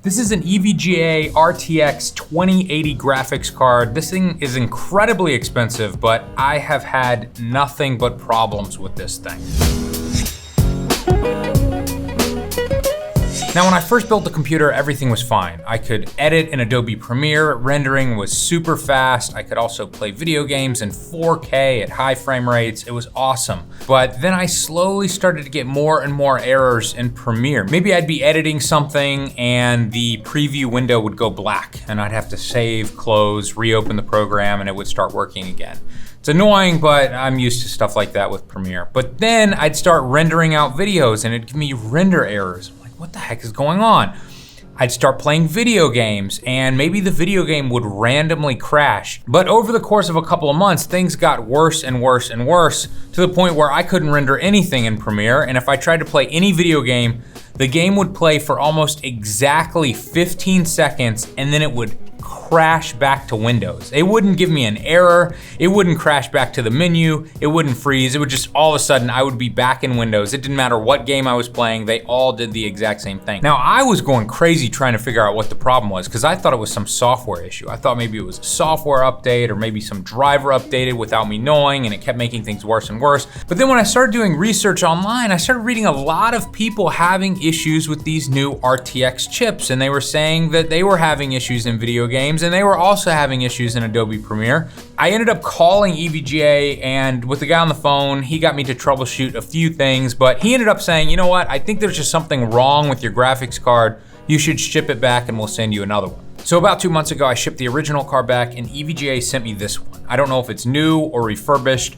This is an EVGA RTX 2080 graphics card. This thing is incredibly expensive, but I have had nothing but problems with this thing. Now, when I first built the computer, everything was fine. I could edit in Adobe Premiere, rendering was super fast. I could also play video games in 4K at high frame rates. It was awesome. But then I slowly started to get more and more errors in Premiere. Maybe I'd be editing something and the preview window would go black and I'd have to save, close, reopen the program and it would start working again. It's annoying, but I'm used to stuff like that with Premiere. But then I'd start rendering out videos and it'd give me render errors. What the heck is going on? I'd start playing video games and maybe the video game would randomly crash. But over the course of a couple of months, things got worse and worse and worse to the point where I couldn't render anything in Premiere. And if I tried to play any video game, the game would play for almost exactly 15 seconds and then it would crash back to Windows. It wouldn't give me an error. It wouldn't crash back to the menu. It wouldn't freeze. It would just all of a sudden I would be back in Windows. It didn't matter what game I was playing. They all did the exact same thing. Now I was going crazy trying to figure out what the problem was because I thought it was some software issue. I thought maybe it was a software update or maybe some driver updated without me knowing and it kept making things worse and worse. But then when I started doing research online, I started reading a lot of people having issues with these new RTX chips and they were saying that they were having issues in video games and they were also having issues in Adobe Premiere. I ended up calling EVGA and with the guy on the phone, he got me to troubleshoot a few things, but he ended up saying, you know what, I think there's just something wrong with your graphics card. You should ship it back and we'll send you another one. So about 2 months ago, I shipped the original card back and EVGA sent me this one. I don't know if it's new or refurbished,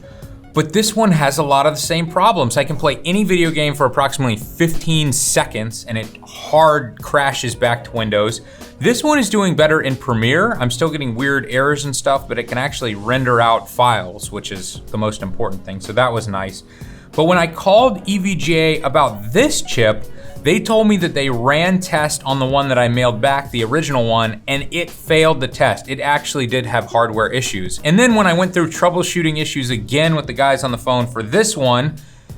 but this one has a lot of the same problems. I can play any video game for approximately 15 seconds and it hard crashes back to Windows. This one is doing better in Premiere. I'm still getting weird errors and stuff, but it can actually render out files, which is the most important thing, so that was nice. But when I called EVGA about this chip, they told me that they ran tests on the one that I mailed back, the original one, and it failed the test. It actually did have hardware issues. And then when I went through troubleshooting issues again with the guys on the phone for this one,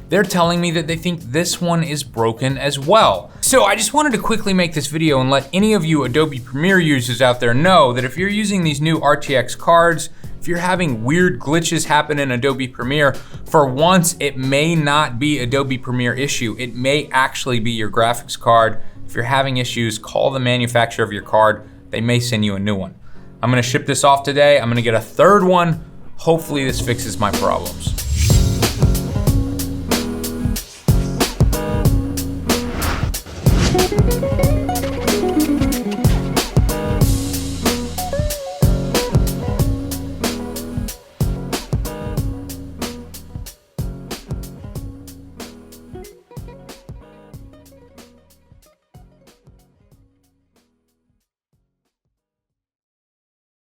they're telling me that they think this one is broken as well. So I just wanted to quickly make this video and let any of you Adobe Premiere users out there know that if you're using these new RTX cards, if you're having weird glitches happen in Adobe Premiere, for once, it may not be Adobe Premiere issue. It may actually be your graphics card. If you're having issues, call the manufacturer of your card. They may send you a new one. I'm gonna ship this off today. I'm gonna get a third one. Hopefully this fixes my problems.